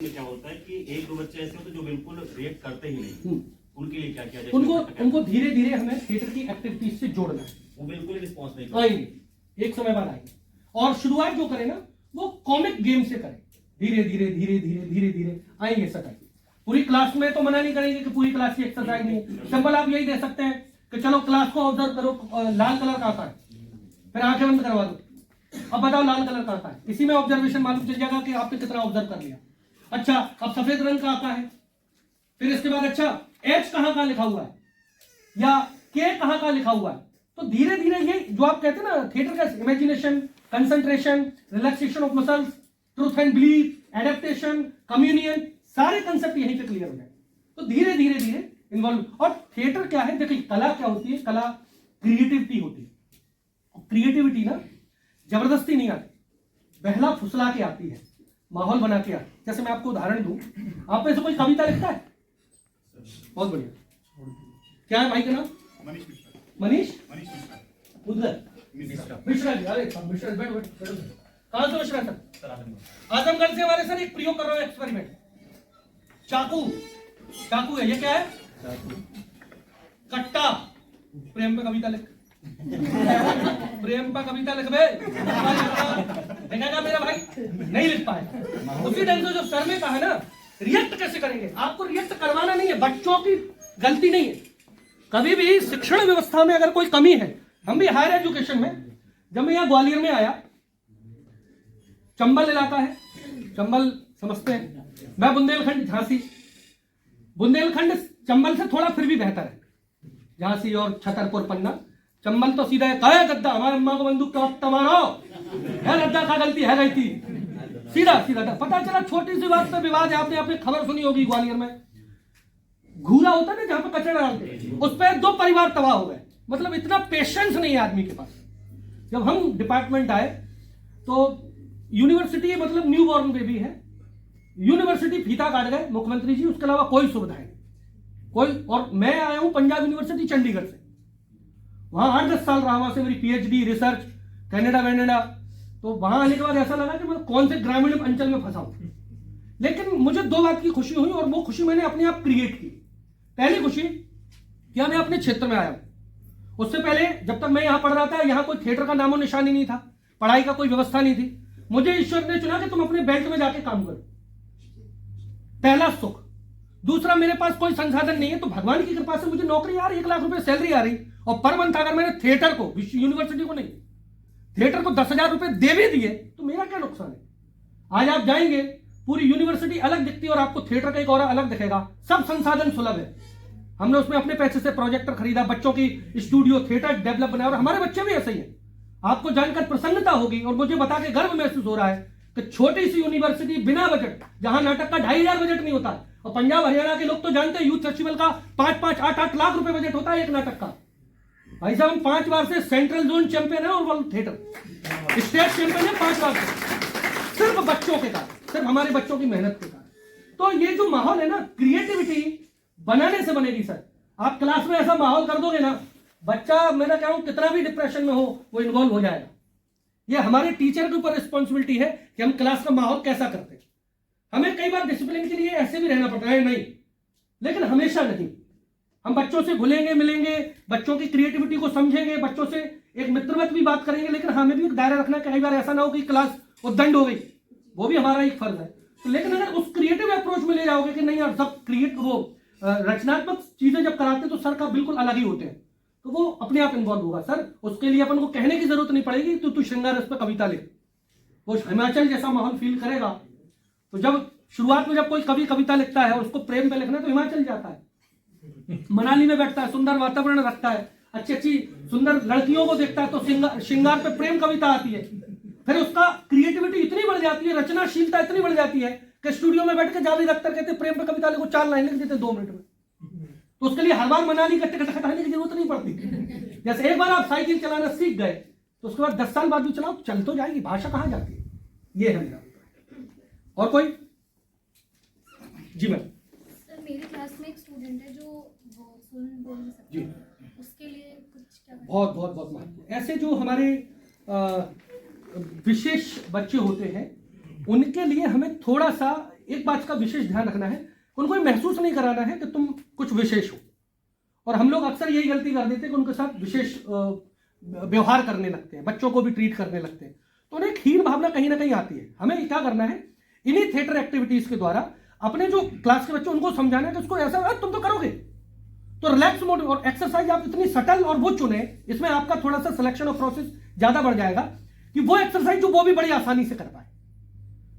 में क्या होता है कि एक दो बच्चे ऐसे होते हैं जो बिल्कुल रिएक्ट करते ही नहीं, उनके लिए क्या किया जाए? उनको धीरे धीरे हमें थिएटर की एक्टिविटीज से जोड़ना है। वो बिल्कुल रिस्पॉन्स नहीं आएंगे, एक समय बाद आएंगे। और शुरुआत जो करें ना वो कॉमिक गेम से करें, धीरे धीरे धीरे धीरे धीरे धीरे आएंगे सटाई। पूरी क्लास में तो मना नहीं करेंगे कि पूरी क्लास की एक्सरसाइज नहीं है। सिंपल आप यही दे सकते हैं कि चलो क्लास को ऑब्जर्व करो, लाल कलर का आता है, फिर आंखें बंद करवा दो, अब बताओ लाल कलर का आता है। इसी में ऑब्जर्वेशन मालूम चल जाएगा कि आपने कितना ऑब्जर्व कर लिया। अच्छा, अब सफेद रंग का आता है, फिर इसके बाद अच्छा एच कहां लिखा हुआ है या के कहां लिखा हुआ है। तो धीरे धीरे ये जो आप कहते हैं ना थिएटर का imagination, concentration, relaxation of muscles, truth and belief, adaptation, communion, सारे कंसेप्ट यहीं पे क्लियर हो जाए। तो धीरे धीरे धीरे इन्वॉल्व। और थिएटर क्या है, देखिए कला क्या होती है, कला क्रिएटिविटी होती है। क्रिएटिविटी ना जबरदस्ती नहीं आती, बहला फुसला के आती है, माहौल बना के आती है। जैसे मैं आपको उदाहरण दूं, आप में से कोई कविता लिखता है? बहुत बढ़िया। क्या है भाई का नाम? मनीष मिश्रा जी। अरे मिश्रा बैठ कहां से मिश्रा सर? आजमगढ़ से। हमारे सर एक प्रयोग कर रहा हूं, एक्सपेरिमेंट। चाकू है, ये क्या है? कट्टा। प्रेम पे कविता लिख, प्रेम पर कविता लिख बे। देखेगा मेरा भाई नहीं लिख पाए। उसी ढंग से जो सर ने कहा ना, रिएक्ट कैसे करेंगे, आपको रिएक्ट करवाना नहीं है, बच्चों की गलती नहीं है। कभी भी शिक्षण व्यवस्था में अगर कोई कमी है, हम भी हायर एजुकेशन में, जब मैं यहां ग्वालियर में आया, चंबल इलाका है, चंबल समझते हैं, मैं बुंदेलखंड झांसी, बुंदेलखंड चंबल से थोड़ा फिर भी बेहतर है, झांसी और छतरपुर पन्ना। चंबल तो सीधा है, कहे गद्दा हमारे अम्मा को बंदूक का मारो है, गद्दा का गलती है गई थी, सीधा सीधा। पता चला छोटी सी बात पे विवाद है। आपने खबर सुनी होगी ग्वालियर में घूरा होता है ना जहां पर कचरा डालते, उस पर 2 परिवार तबाह हो गए। मतलब इतना पेशेंस नहीं है आदमी के पास। जब हम डिपार्टमेंट आए तो यूनिवर्सिटी मतलब न्यू बॉर्न बेबी है, यूनिवर्सिटी फीता काट गए मुख्यमंत्री जी, उसके अलावा कोई सुविधाएं कोई। और मैं आया हूं पंजाब यूनिवर्सिटी चंडीगढ़ से, वहां 8-10 साल रहा, वहां से मेरी पीएचडी रिसर्च, कनाडा। तो वहां आने के बाद ऐसा लगा कि मैं कौन से ग्रामीण अंचल में फंसा हूं। लेकिन मुझे 2 बात की खुशी हुई, और वो खुशी मैंने अपने आप क्रिएट की। पहली खुशी क्या, मैं अपने क्षेत्र में आया हूं। उससे पहले जब तक मैं यहां पढ़ रहा था, यहां कोई थिएटर का नामो निशानी नहीं था, पढ़ाई का कोई व्यवस्था नहीं थी। मुझे ईश्वर ने चुना कि तुम अपने बेल्ट में जाके काम करो, पहला सुख। दूसरा, मेरे पास कोई संसाधन नहीं है, तो भगवान की कृपा से मुझे नौकरी आ रही, 1 लाख रुपए सैलरी आ रही, और पर मंथ अगर मैंने थिएटर को, यूनिवर्सिटी को नहीं, थिएटर को 10,000 रुपए दे भी दिए तो मेरा क्या नुकसान है। आज आप जाएंगे, पूरी यूनिवर्सिटी अलग दिखती है और आपको थिएटर का एक और अलग दिखेगा। सब संसाधन सुलभ है। हमने उसमें अपने पैसे से प्रोजेक्टर खरीदा, बच्चों की स्टूडियो थिएटर डेवलप बनाया, और हमारे बच्चे भी ऐसे ही है। आपको जानकर प्रसन्नता होगी और मुझे बता के गर्व महसूस हो रहा है कि छोटी सी यूनिवर्सिटी बिना बजट, जहां नाटक का 2,500 बजट नहीं होता, और पंजाब हरियाणा के लोग तो जानते हैं यूथ फेस्टिवल का 5-5, 8-8 लाख रुपए बजट होता है एक नाटक का। भाई साहब हम 5 बार से सेंट्रल जोन चैंपियन है और वर्ल्ड थिएटर स्टेट चैंपियन है 5 बार से, सिर्फ बच्चों के कारण, सिर्फ हमारे बच्चों की मेहनत के कारण। तो ये जो माहौल है ना, क्रिएटिविटी बनाने से बनेगी सर। आप क्लास में ऐसा माहौल कर दोगे ना, बच्चा, मैं क्या हूं, कितना भी डिप्रेशन में हो वो इन्वॉल्व हो जाएगा। ये हमारे टीचर के ऊपर रिस्पॉन्सिबिलिटी है कि हम क्लास का माहौल कैसा करते हैं। हमें कई बार डिसिप्लिन के लिए ऐसे भी रहना पड़ता है, नहीं, लेकिन हमेशा नहीं। हम बच्चों से घुलेंगे मिलेंगे, बच्चों की क्रिएटिविटी को समझेंगे, बच्चों से एक मित्रवत भी बात करेंगे, लेकिन हमें भी एक दायरा रखना। कई बार ऐसा ना हो कि क्लास उद्दंड हो गई, वो भी हमारा एक फर्ज है। तो लेकिन अगर उस क्रिएटिव अप्रोच में ले जाओगे कि नहीं यार, सब रचनात्मक चीजें जब कराते तो सर का बिल्कुल अलग ही होते हैं, तो वो अपने आप इन्वॉल्व होगा सर। उसके लिए अपन को कहने की जरूरत नहीं पड़ेगी तो तू श्रृंगार रस पे कविता लिख, वो हिमाचल जैसा माहौल फील करेगा। तो जब शुरुआत में जब कोई कवि कविता लिखता है और उसको प्रेम पे लिखना, तो हिमाचल जाता है, मनाली में बैठता है, सुंदर वातावरण रखता है, अच्छी अच्छी सुंदर लड़कियों को देखता है, तो श्रृंगार पे प्रेम कविता आती है। फिर उसका क्रिएटिविटी इतनी बढ़ जाती है, रचनाशीलता इतनी बढ़ जाती है कि स्टूडियो में बैठ के जावेद अख्तर कहते प्रेम पे कविता लिखो, 4 लाइन लिख देते 2 मिनट में। तो उसके लिए हर बार मनाली का टिकट हटाने की जरूरत नहीं पड़ती। जैसे एक बार आप साइकिल चलाना सीख गए तो उसके बाद 10 साल बाद भी चलाओ, चल तो जाएगी, भाषा कहां जाती है। ये है मेरा। और कोई? जी मैम। सर मेरी क्लास में एक स्टूडेंट है जो सुन बोल नहीं सकता जी, उसके लिए कुछ क्या? बहुत बहुत बहुत महत्व। ऐसे जो हमारे विशेष बच्चे होते हैं, उनके लिए हमें थोड़ा सा एक बात का विशेष ध्यान रखना है, उनको ये महसूस नहीं कराना है कि तुम कुछ विशेष हो। और हम लोग अक्सर यही गलती कर देते हैं कि उनके साथ विशेष व्यवहार करने लगते हैं, बच्चों को भी ट्रीट करने लगते हैं, तो उन्हें एक हीन भावना कहीं ना कहीं आती है। हमें क्या करना है, इन्हीं थिएटर एक्टिविटीज के द्वारा अपने जो क्लास के बच्चे उनको समझाना है कि उसको ऐसा तुम तो करोगे, तो रिलैक्स मोड और एक्सरसाइज आप इतनी सटल और वो चुने, इसमें आपका थोड़ा सा सिलेक्शन ऑफ प्रोसेस ज्यादा बढ़ जाएगा कि वो एक्सरसाइज जो वो भी बड़ी आसानी से कर पाए।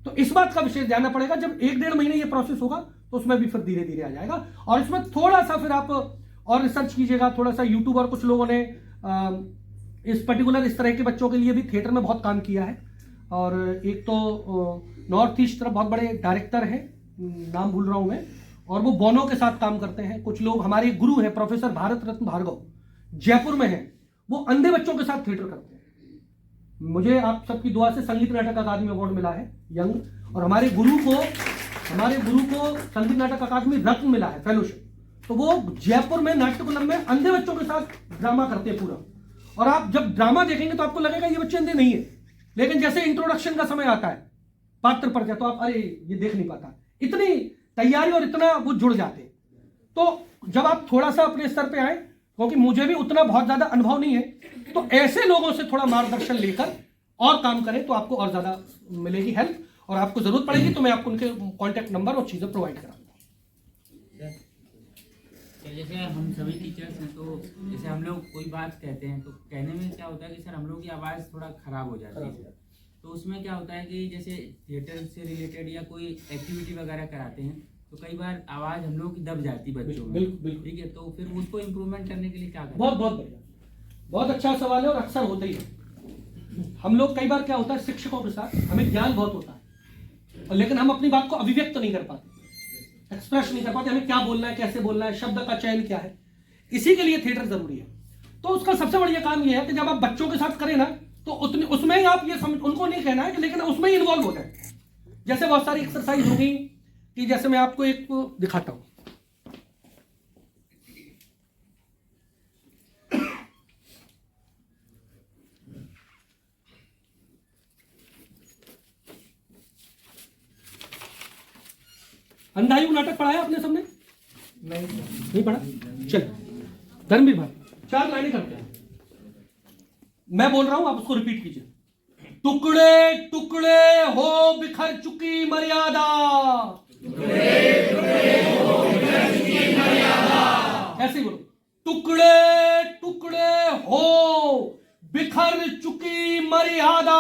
तो इस बात का विशेष ध्यान पड़ेगा। जब 1-1.5 महीने ये प्रोसेस होगा तो उसमें भी फिर धीरे धीरे आ जाएगा। और इसमें थोड़ा सा फिर आप और रिसर्च कीजिएगा, थोड़ा सा यूट्यूब और कुछ लोगों ने इस पर्टिकुलर इस तरह के बच्चों के लिए भी थिएटर में बहुत काम किया है। और एक तो नॉर्थ ईस्ट तरफ बहुत बड़े डायरेक्टर हैं, नाम भूल रहा हूं मैं, और वो बोनो के साथ काम करते हैं। कुछ लोग, हमारे गुरु हैं प्रोफेसर भारत रत्न भार्गव, जयपुर में हैं, वो अंधे बच्चों के साथ थिएटर करते हैं। मुझे आप सबकी दुआ से संगीत नाटक अकादमी अवार्ड मिला है यंग, और हमारे गुरु को संगीत नाटक अकादमी रत्न मिला है, फेलोशिप। तो वो जयपुर में नाट्यकुलम में अंधे बच्चों के साथ ड्रामा करते हैं पूरा। और आप जब ड्रामा देखेंगे तो आपको लगेगा ये बच्चे अंधे नहीं है, लेकिन जैसे इंट्रोडक्शन का समय आता है, पात्र पर तो आप अरे ये देख नहीं पाता, इतनी तैयारी और इतना वो जुड़ जाते। तो जब आप थोड़ा सा अपने स्तर पे आए, क्योंकि मुझे भी उतना बहुत ज्यादा अनुभव नहीं है, तो ऐसे लोगों से थोड़ा मार्गदर्शन लेकर और काम करें तो आपको और ज्यादा मिलेगी हेल्प। और आपको जरूरत पड़ेगी तो मैं आपको उनके कॉन्टैक्ट नंबर और चीजें प्रोवाइड कराऊंगा। जैसे हम सभी टीचर्स हैं, तो जैसे हम लोग कोई बात कहते हैं तो कहने में क्या होता है कि सर हम लोग की आवाज़ थोड़ा खराब हो जाती है, तो उसमें क्या होता है कि जैसे थिएटर से रिलेटेड या कोई एक्टिविटी वगैरह कराते हैं तो कई बार आवाज़ हम लोग की दब जाती बच्चों में। बिल्कुल, ठीक है, तो फिर उसको इम्प्रूवमेंट करने के लिए क्या करें? बहुत बढ़िया, बहुत अच्छा सवाल है और अक्सर होता ही है। हम लोग कई बार क्या होता है, शिक्षकों के साथ हमें ज्ञान बहुत होता है, और लेकिन हम अपनी बात को अभिव्यक्त नहीं कर पाते, एक्सप्रेस नहीं कर पाते, हमें क्या बोलना है, कैसे बोलना है, शब्द का चयन क्या है। इसी के लिए थिएटर जरूरी है। तो उसका सबसे बढ़िया काम यह है कि जब आप बच्चों के साथ करें ना, तो उसमें ही आप ये समझ, उनको नहीं कहना है कि लेकिन उसमें ही इन्वॉल्व हो जाए। जैसे बहुत सारी एक्सरसाइज होगी कि जैसे मैं आपको एक दिखाता हूं, अंधायु नाटक पढ़ा है आपने सबने? नहीं पढ़ा? चल धर्मवीर भाई 4 लाइनें करते हैं, मैं बोल रहा हूं, आप उसको रिपीट कीजिए। टुकड़े टुकड़े हो बिखर चुकी मर्यादा, ऐसे ही बोलो, टुकड़े टुकड़े हो बिखर चुकी मर्यादा,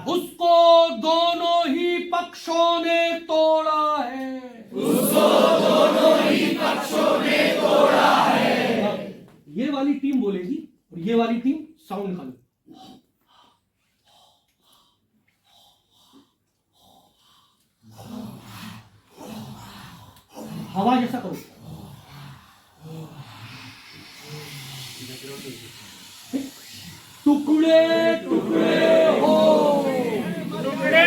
उसको दोनों ही पक्षों ने तोड़ा है, ये वाली टीम बोलेगी और ये वाली टीम साउंड निकालो। हवा जैसा करो। टुकड़े टुकड़े हो, टुकड़े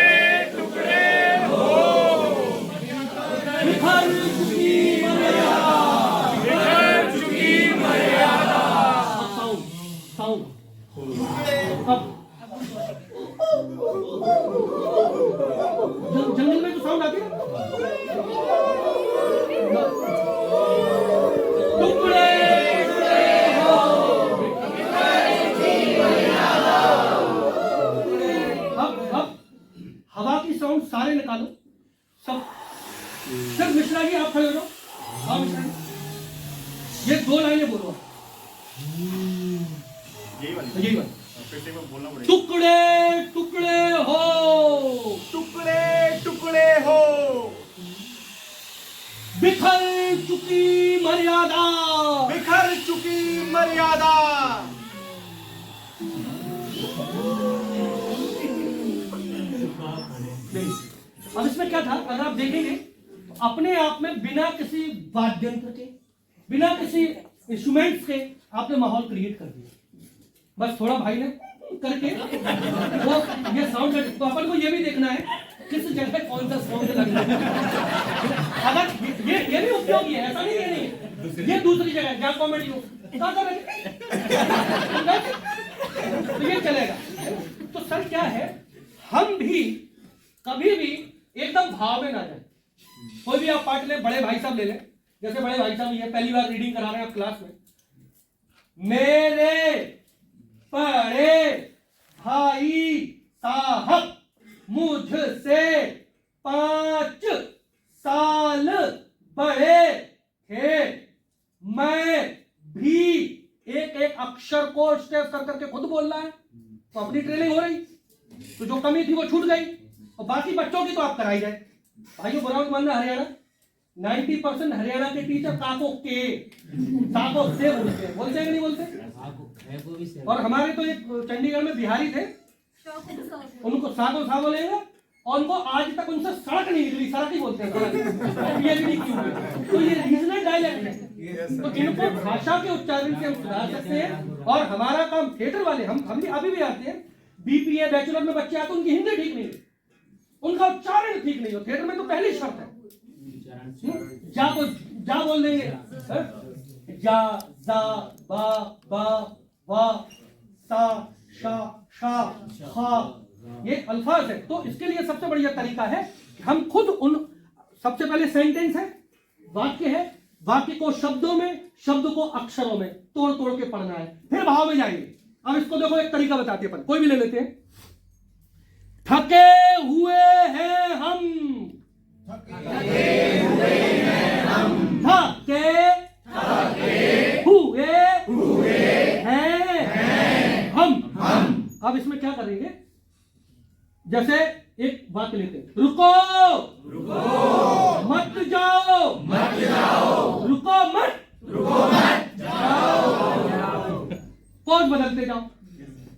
टुकड़े हो बिखर चुकी मर्यादा, बिखर चुकी मर्यादा। साउंड साउंड जंगल में तो साउंड आती है। टुकड़े हवा की साउंड सारे निकालो, सब। सिर्फ मिश्रा जी आप खड़े हो जाओ। हाँ मिश्रा जी, ये 2 लाइनें बोलो, यही वाली बोलना पड़ेगा। टुकड़े टुकड़े हो, टुकड़े टुकड़े हो बिखर चुकी मर्यादा, बिखर चुकी मर्यादा। अब इसमें क्या था, अगर आप देखेंगे अपने आप में बिना किसी वाद्यंत्र के, बिना किसी इंस्ट्रूमेंट्स के आपने माहौल क्रिएट कर दिया। बस थोड़ा भाई ने करके वो ये साउंड, तो अपन को ये भी देखना है किस जगह कौन सा साउंड लगना है। अगर ये भी उपयोगी है, ऐसा नहीं है, ये दूसरी जगह जहाँ कॉमेडी हो, तो ये चलेगा। सवाल क्या है, हम भी कभी भी एकदम भाव में ना जाए। कोई भी आप पार्ट ले, बड़े भाई साहब ले लें, जैसे बड़े भाई साहब ये पहली बार रीडिंग करा रहे हैं आप क्लास में, मेरे बड़े भाई साहब मुझसे 5 साल बड़े थे, मैं भी एक एक अक्षर को स्टेप कर करके खुद बोल रहा है, तो अपनी ट्रेनिंग हो रही, तो जो कमी थी वो छूट गई, और बाकी बच्चों की तो आप कराई जाए। भाइयों बुरा मत मानना, हरियाणा 90% हरियाणा के टीचर काको के साको से बोलते हैं कि नहीं बोलते। और हमारे तो एक चंडीगढ़ में बिहारी थे, उनको साको सा बोलेगा, और उनको आज तक उनसे सड़क नहीं निकली, सड़क ही बोलते हैं तो ये रीजनल डायलेक्ट है। तो इनको भाषा के उच्चारण से हम सुधार सकते हैं। और हमारा काम थिएटर वाले, हम अभी भी आते हैं, बीपीए बैचलर में बच्चे आते हैं, उनकी हिंदी ठीक नहीं है, उनका उच्चारण ठीक नहीं हो। थिएटर में तो पहली शर्त है, जा बोल देंगे, जा जा बा बा वा सा शा शा खा, ये अल्फाज है। तो इसके लिए सबसे बढ़िया तरीका है कि हम खुद उन, सबसे पहले सेंटेंस है, वाक्य है, वाक्य को शब्दों में, शब्द को अक्षरों में तोड़ तोड़ के पढ़ना है, फिर भाव में जाएंगे। अब इसको देखो, एक तरीका बताते हैं, कोई भी ले लेते हैं। थके हुए हैं हम, थके हुए हैं हम। अब इसमें क्या करेंगे, जैसे एक वाक्य लेते हैं, रुको मत जाओ, रुको मत जाओ, पॉज बदलते जाओ,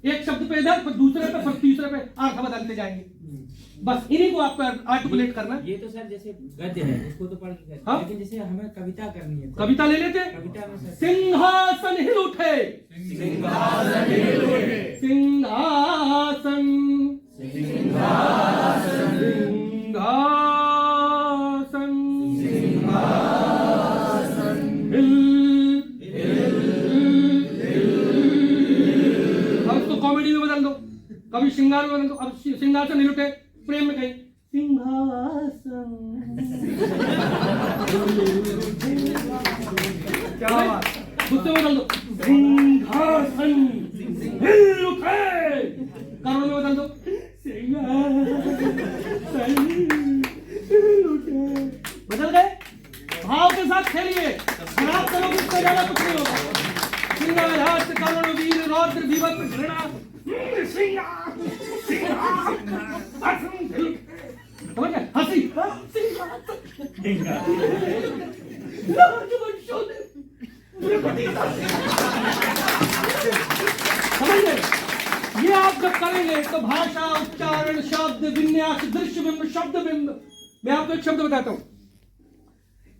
एक शब्द पे इधर, फिर दूसरे पे, फिर तीसरे पे अर्थ बदलते जाएंगे। बस इन्हीं को आपको आर्टिकुलेट करना है। ये तो सर जैसे गद्य है, उसको तो पढ़ के, हाँ? लेकिन जैसे हमें कविता करनी है, कविता ले लेते, कविता में सर सिंहासन हिल उठे, सिंहासन कॉमेडी में बदल दो, कभी श्रृंगार में बदल दो। अब सिंहासन हिल उठे, प्रेम में कहीं सिंहासन, क्या बात, गुस्से में बदल दो, सिंहासन हिल उठे, करुण में बदल दो, सिंहासन हिल उठे, बदल गए। भाव के साथ खेलिए, खराब करोगे इससे ज्यादा कुछ नहीं होगा। सिंगार करुण वीर रौद्र विभत्स घृणा, हंसी, ये आप जब करेंगे तो भाषा, उच्चारण, शब्द विन्यास, दृश्य बिंब, शब्द बिंब। मैं आपको एक शब्द बताता हूं,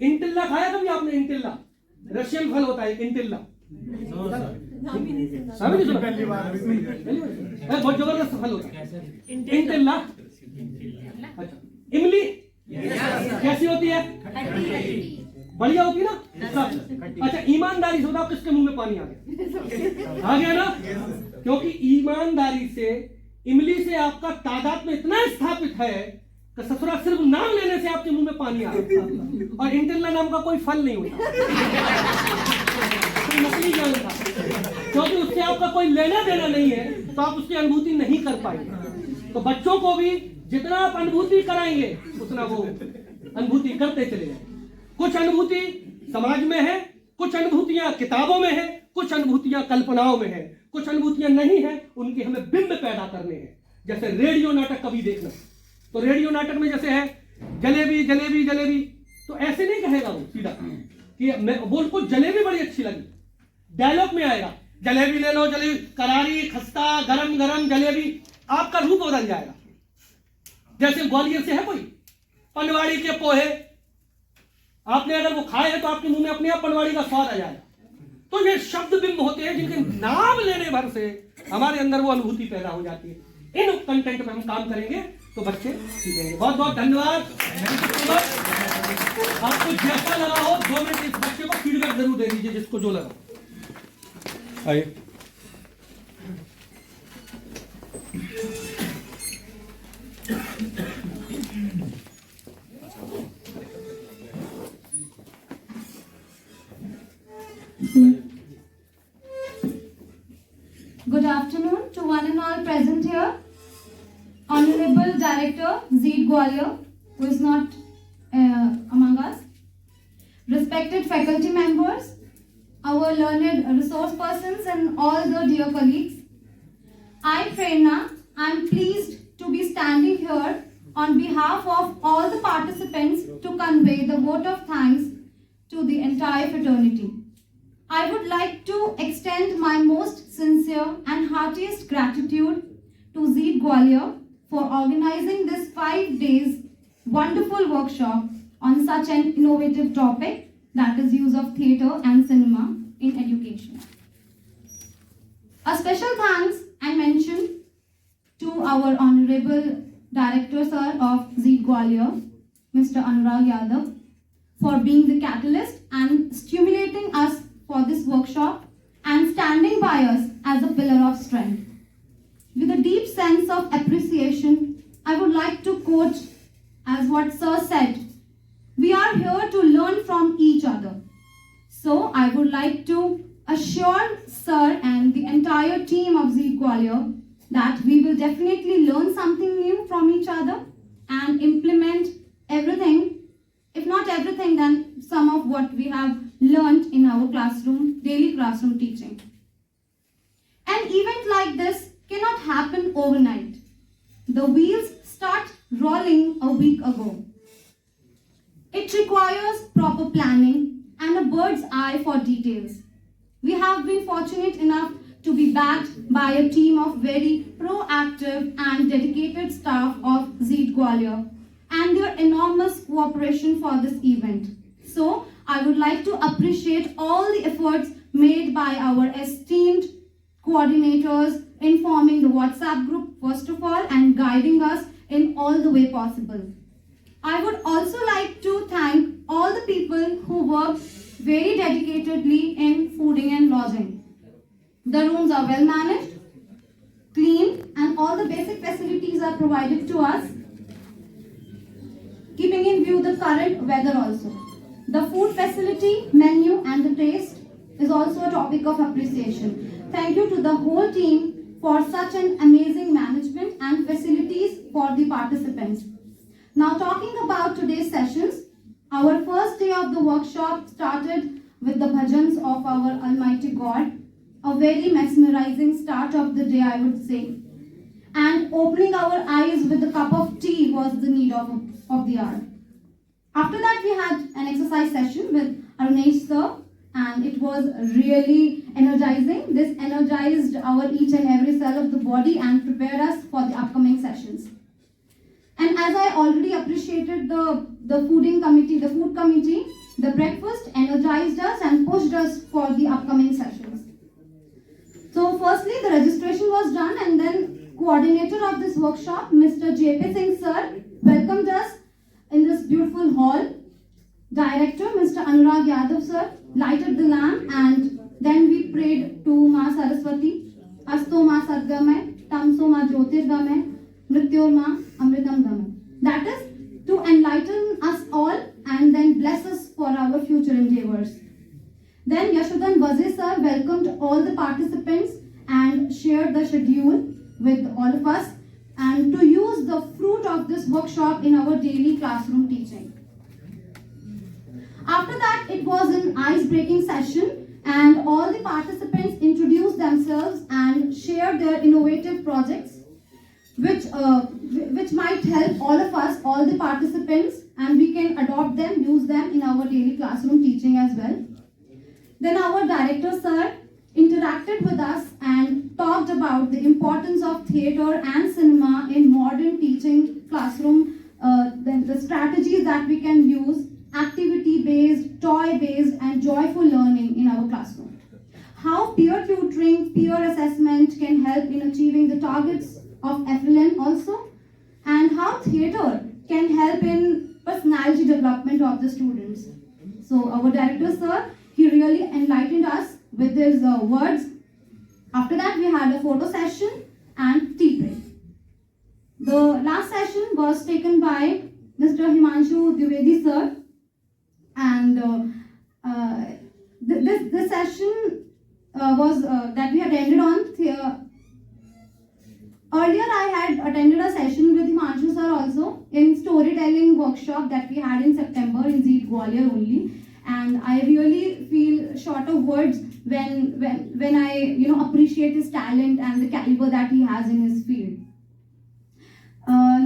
इंटिल्ला खाया कभी आपने? इंटिल्ला रशियन फल होता है, इंटिल्ला बहुत जबरदस्त फल होता है इंटिल्ला। अच्छा, इमली कैसी होती है? बढ़िया होती है ना। अच्छा, ईमानदारी से बताओ किसके मुंह में पानी आ गया? आ गया ना, क्योंकि ईमानदारी से, इमली से आपका तादाद में इतना स्थापित है कि ससुरा सिर्फ नाम लेने से आपके मुंह में पानी आ गया। और इंटिल्ला नाम का कोई फल नहीं होता, नकली ज्ञान था, क्योंकि उससे आपका कोई लेना देना नहीं है, तो आप उसकी अनुभूति नहीं कर पाएंगे। तो बच्चों को भी जितना आप अनुभूति कराएंगे उतना वो अनुभूति करते चले जाएंगे। कुछ अनुभूति समाज में है, कुछ अनुभूतियां किताबों में है, कुछ अनुभूतियां कल्पनाओं में है, कुछ अनुभूतियां नहीं है, उनके हमें बिंब पैदा करने हैं। जैसे रेडियो नाटक कभी देखना, तो रेडियो नाटक में जैसे है जलेबी जलेबी जलेबी, तो ऐसे नहीं कहेगा वो सीधा कि मैं बोल को जलेबी बड़ी अच्छी लगी, डायलॉग में आएगा जलेबी ले लो, जलेबी करारी खस्ता गरम गरम जलेबी, आपका रूप बदल जाएगा। जैसे ग्वालियर से है कोई पनवाड़ी के पोहे, आपने अगर वो खाए हैं तो आपके मुंह में अपने आप पनवाड़ी का स्वाद आ जाएगा। तो ये शब्द बिंब होते हैं जिनके नाम लेने भर से हमारे अंदर वो अनुभूति पैदा हो जाती है। इन कंटेंट पे हम काम करेंगे तो बच्चे सीखेंगे। बहुत बहुत धन्यवाद। आपको जैसा लगा हो 2 मिनट इस बच्चे को फीडबैक जरूर दे दीजिए, जिसको जो लगा। आइए Honorable Director Zeed Gwalior, who is not among us, respected faculty members, our learned resource persons and all the dear colleagues. I, Prerna, am pleased to be standing here on behalf of all the participants to convey the vote of thanks to the entire fraternity. I would like to extend my most sincere and heartiest gratitude to Zeed Gwalior for organizing this 5 days wonderful workshop on such an innovative topic, that is use of theatre and cinema in education. A special thanks and mention to our Honorable Director Sir of Zeed Gwalior, Mr. Anurag Yadav, for being the catalyst and stimulating us for this workshop and standing by us as a pillar of strength. With a deep sense of appreciation, I would like to quote as what Sir said, we are here to learn from each other. So I would like to assure Sir and the entire team of Zeed Gwalior that we will definitely learn something new from each other and implement everything, if not everything, then some of what we have learned in our classroom, daily classroom teaching. An event like this cannot happen overnight. The wheels start rolling a week ago. It requires proper planning and a bird's eye for details. We have been fortunate enough to be backed by a team of very proactive and dedicated staff of Zeed Gwalior and their enormous cooperation for this event. So, I would like to appreciate all the efforts made by our esteemed coordinators in forming the WhatsApp group first of all and guiding us in all the way possible. I would also like to thank all the people who worked very dedicatedly in fooding and lodging. The rooms are well managed, clean, and all the basic facilities are provided to us, keeping in view the current weather also. The food facility, menu, and the taste is also a topic of appreciation. Thank you to the whole team for such an amazing management and facilities for the participants. Now talking about today's sessions, our first day of the workshop started with the bhajans of our Almighty God, a very mesmerizing start of the day, I would say. And opening our eyes with a cup of tea was the need of the hour. After that, we had an exercise session with Arunesh sir, and it was really energizing. This energized our each and every cell of the body and prepared us for the upcoming sessions. And as I already appreciated the food committee, the breakfast energized us and pushed us for the upcoming sessions. So firstly, the registration was done, and then coordinator of this workshop, Mr. J.P. Singh sir, welcomed us in this beautiful hall. Director, Mr. Anurag Yadav sir, lighted the lamp, and then we prayed to Ma Saraswati, Asto Ma Sadgamay, Tamso Ma Jyotirgamay, Mrityor Ma Amritam Gamay. That is to enlighten us all and then bless us for our future endeavors. Then Yashodan Vaze sir welcomed all the participants and shared the schedule with all of us and to use the fruit of this workshop in our daily classroom teaching. After that, it was an ice-breaking session and all the participants introduced themselves and shared their innovative projects which might help all of us, all the participants, and we can adopt them, use them in our daily classroom teaching as well. Then our director sir interacted with us and talked about the importance of theatre and cinema in modern teaching classroom, then the strategies that we can use, activity-based, toy-based, and joyful learning in our classroom. How peer tutoring, peer assessment can help in achieving the targets of FLN also, and how theatre can help in personality development of the students. So our director sir, he really enlightened us with his words. After that, we had a photo session and tea break. The last session was taken by Mr. Himanshu Dwivedi sir, and this session was that we had ended on Earlier, I had attended a session with Himanshu sir also in storytelling workshop that we had in September in Zeet Gwalior only, and I really feel short of words when I appreciate his talent and the caliber that he has in his field.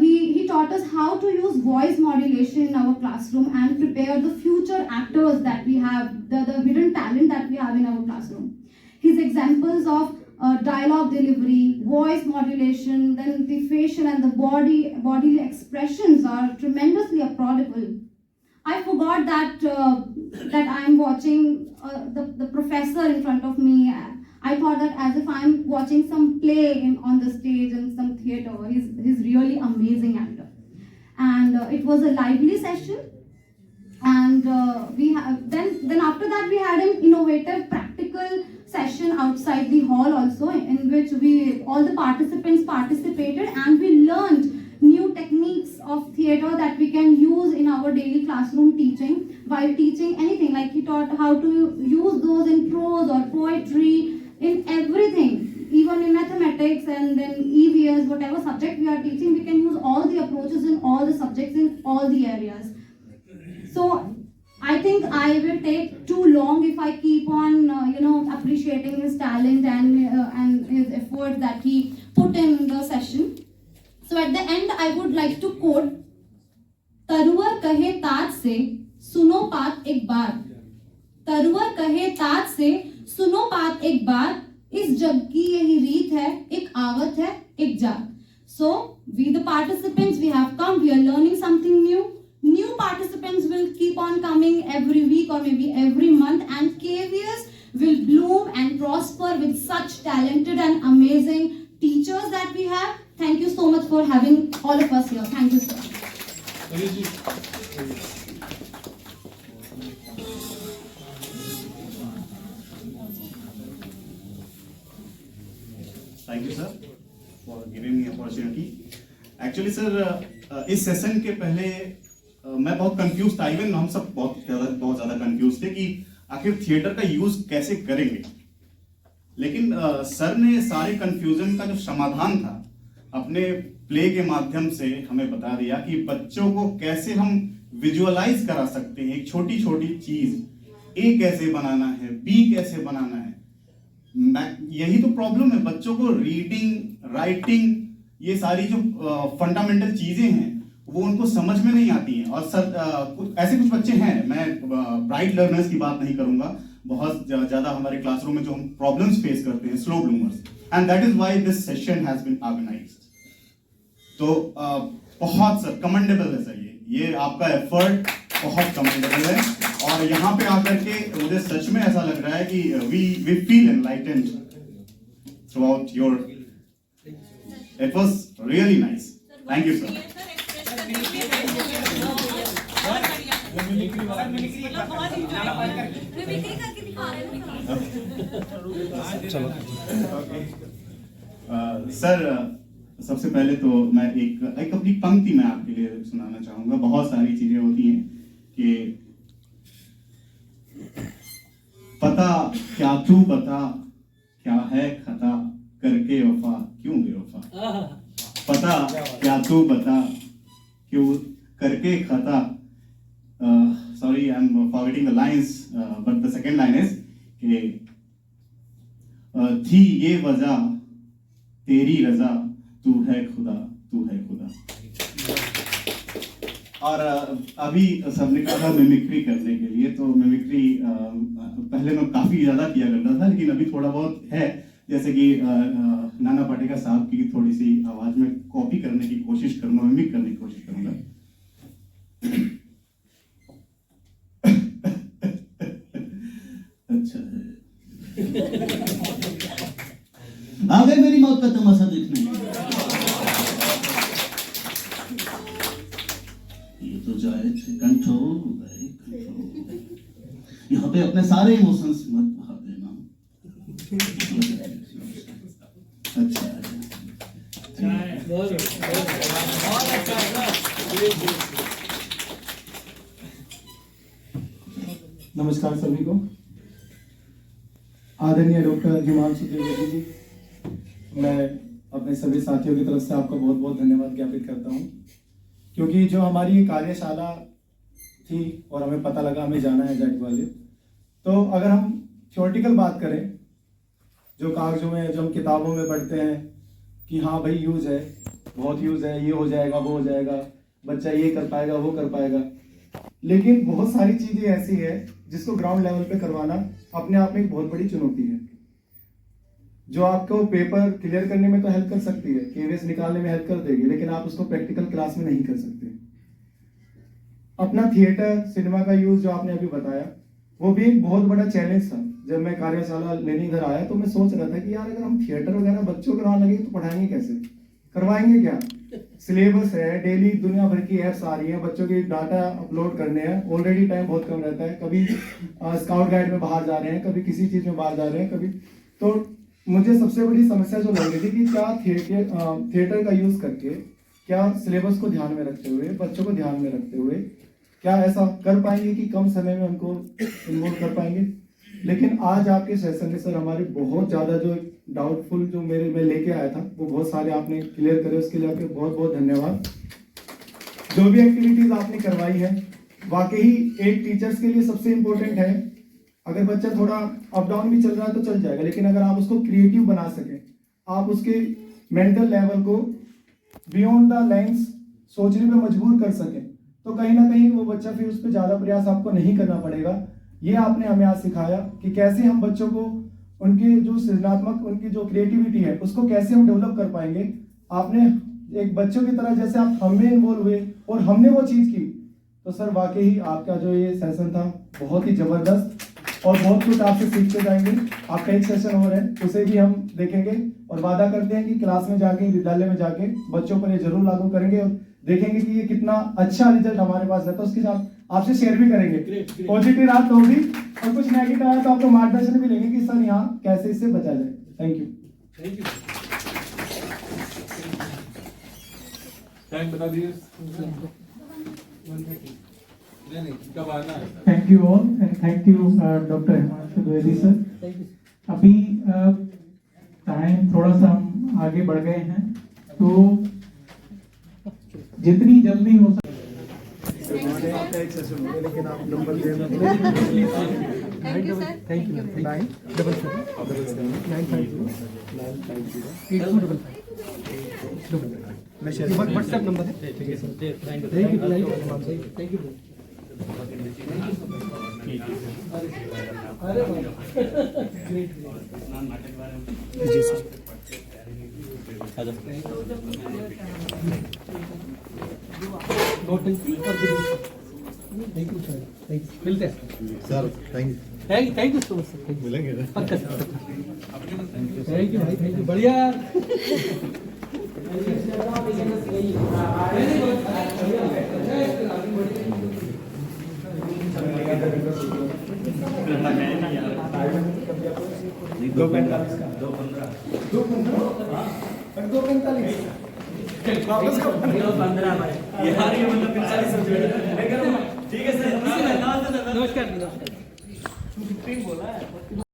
He taught us how to use voice modulation in our classroom and prepare the future actors that we have, the hidden talent that we have in our classroom. His examples of dialogue delivery, voice modulation, then the facial and the bodily expressions are tremendously applaudable. I forgot that that I'm watching the professor in front of me. I thought that as if I'm watching some play on the stage in some theater. He's really amazing actor, and it was a lively session. And we have then after that we had an innovative practical session outside the hall also, in which all the participants participated and we learned new techniques of theater that we can use in our daily classroom teaching while teaching anything. Like he taught how to use those in prose or poetry, in everything, even in mathematics and then EVS, whatever subject we are teaching, we can use all the approaches in all the subjects in all the areas. So I think I will take too long if I keep on appreciating his talent and his effort that he put in the session. So at the end, I would like to quote, तरुवर कहे ताज से सुनो बात एक बार, तरुवर कहे ताज से सुनो बात एक बार, इस जग की यही रीत है, एक आवत है, एक जात. So we the participants, we have come, we are learning something new. New participants will keep on coming every week or maybe every month, and KVS will bloom and prosper with such talented and amazing teachers that we have. Thank you so much for having all of us here. Thank you, sir. Thank you, sir, for giving me opportunity. Actually, sir, इस session के पहले मैं बहुत confuse था, even हम सब बहुत ज़्यादा कंफ्यूज थे कि आखिर थिएटर का यूज कैसे करेंगे. लेकिन सर ने सारे कंफ्यूजन का जो समाधान था अपने प्ले के माध्यम से हमें बता दिया कि बच्चों को कैसे हम विजुअलाइज करा सकते हैं. एक छोटी छोटी चीज, ए कैसे बनाना है, बी कैसे बनाना है. यही तो प्रॉब्लम है, बच्चों को रीडिंग, राइटिंग, ये सारी जो फंडामेंटल चीजें हैं वो उनको समझ में नहीं आती हैं. और सर ऐसे कुछ बच्चे हैं, मैं ब्राइट लर्नर्स की बात नहीं करूंगा, बहुत ज्यादा हमारे क्लासरूम में जो हम प्रॉब्लम्स फेस करते हैं, slow bloomers, and that is why this session has been organised. तो बहुत सर कमेंडेबल है सर, ये आपका एफर्ट बहुत कमेंडेबल है. और यहाँ पे आकर के मुझे सच में ऐसा लग रहा है कि we feel enlightened throughout your, it was really nice. Thank you sir. Sir सबसे पहले तो मैं एक अपनी पंक्ति मैं आपके लिए सुनाना चाहूंगा. बहुत सारी चीजें होती हैं कि पता क्या तू बता, क्या है खता, करके वफा क्यों बेवफा. पता क्या तू बता, क्यों करके खता. Sorry, I'm forgetting the lines, but the second line is कि थी ये वजह तेरी रजा, तू है खुदा, तू है खुदा. और अभी सबने कहा मिमिक्री करने के लिए, तो मिमिक्री पहले मैं काफी ज्यादा किया करता था, लेकिन अभी थोड़ा बहुत है. जैसे कि नाना पाटेकर साहब की थोड़ी सी आवाज में कॉपी करने की कोशिश करूंगा, मिमिक करने की कोशिश करूंगा. अच्छा है, आ गए मेरी मौत का तमाशा देखने. ये तो जाए थे कंट्रोल भाई, कंट्रोल. यहाँ पे अपने सारे इमोशंस मत बहा देना. अच्छा नमस्कार सभी को. आदरणीय डॉक्टर हिमांशु त्रिवेदी जी, मैं अपने सभी साथियों की तरफ से आपका बहुत बहुत धन्यवाद ज्ञापित करता हूँ, क्योंकि जो हमारी ये कार्यशाला थी और हमें पता लगा हमें जाना है जेड ग्वालियर, तो अगर हम थ्योरेटिकल बात करें, जो कागजों में जो हम किताबों में पढ़ते हैं कि हाँ भाई यूज़ है, बहुत यूज़ है, ये हो जाएगा वो हो जाएगा, बच्चा ये कर पाएगा वो कर पाएगा, लेकिन बहुत सारी चीज़ें ऐसी है जिसको ग्राउंड लेवल पे करवाना अपने आप में एक बहुत बड़ी चुनौती है। जो आपको पेपर क्लियर करने में तो हेल्प कर सकती है, केवीएस निकालने में हेल्प कर देगी, लेकिन आप उसको प्रैक्टिकल क्लास में नहीं कर सकते। अपना थिएटर सिनेमा का यूज़ जो आपने अभी बताया, वो भी एक बहुत बड़ा चैलेंज था। जब मैं कार्यशाला लेने इधर आया तो मैं सोच रहा था कि यार अगर हम थिएटर वगैरह बच्चों को कराने लगे तो पढ़ाएंगे कैसे, करवाएंगे क्या? सिलेबस है, डेली दुनिया भर की ऐप्स आ रही हैं, बच्चों की डाटा अपलोड करने हैं, ऑलरेडी टाइम बहुत कम रहता है, कभी स्काउट गाइड में बाहर जा रहे हैं, कभी किसी चीज़ में बाहर जा रहे हैं, कभी तो मुझे सबसे बड़ी समस्या जो लग रही थी कि क्या थिएटर का यूज़ करके, क्या सिलेबस को ध्यान में रखते हुए, बच्चों को ध्यान में रखते हुए क्या ऐसा कर पाएंगे कि कम समय में उनको इन्वॉल्व कर पाएंगे। लेकिन आज आपके सेशन में सर हमारे बहुत ज़्यादा जो डाउटफुल जो मैं लेके आया था वो बहुत सारे आपने क्लियर करे, उसके लिए आपके बहुत बहुत धन्यवाद। जो भी एक्टिविटीज़ आपने करवाई है वाकई एक टीचर्स के लिए सबसे इम्पोर्टेंट है। अगर बच्चा थोड़ा अप डाउन भी चल रहा है तो चल जाएगा, लेकिन अगर आप उसको क्रिएटिव बना सकें, आप उसके मेंटल लेवल को बियॉन्ड द लाइंस सोचने पे मजबूर कर सकें, तो कहीं ना कहीं वो बच्चा फिर उस पर ज़्यादा प्रयास आपको नहीं करना पड़ेगा। ये आपने हमें आज सिखाया कि कैसे हम बच्चों को उनके जो सृजनात्मक, उनकी जो क्रिएटिविटी है उसको कैसे हम डेवलप कर पाएंगे। आपने एक बच्चों की तरह जैसे आप हमें इन्वॉल्व हुए और हमने वो चीज़ की, तो सर वाकई आपका जो ये सेशन था बहुत ही ज़बरदस्त और बहुत कुछ आपसे सीखते जाएंगे। आपका एक सेशन और है, उसे भी हम देखेंगे और वादा करते हैं कि क्लास में जाके, विद्यालय में जाके बच्चों पर ये जरूर लागू करेंगे और देखेंगे कि ये कितना अच्छा रिजल्ट हमारे पास रहता है, उसके साथ आपसे शेयर भी करेंगे। पॉजिटिव रहा तो भी और कुछ नेगेटिव आया तो आपको मार्गदर्शन भी लेंगे कि सर यहाँ कैसे इससे बचा जाए। Thank you. टाइम बता दीजिए। Thank you all and thank you doctor Himanshu Dwivedi sir. अभी टाइम थोड़ा सा हम आगे बढ़ गए हैं, तो जितनी जल्दी हो सके एक सेशन हो, लेकिन आप नंबर देना। Thank you sir. Thank you. 977 WhatsApp number है। Thank you. जी सर। Thank you sir. मिलते हैं sir. Thank you so much sir. मिलेंगे पक्का सर। थैंक यू भाई, थैंक यू। बढ़िया। दो 45 का 2:45 वापस कब 2:15 यार ये मतलब 45 ठीक है सर। नमस्कार। बोला है।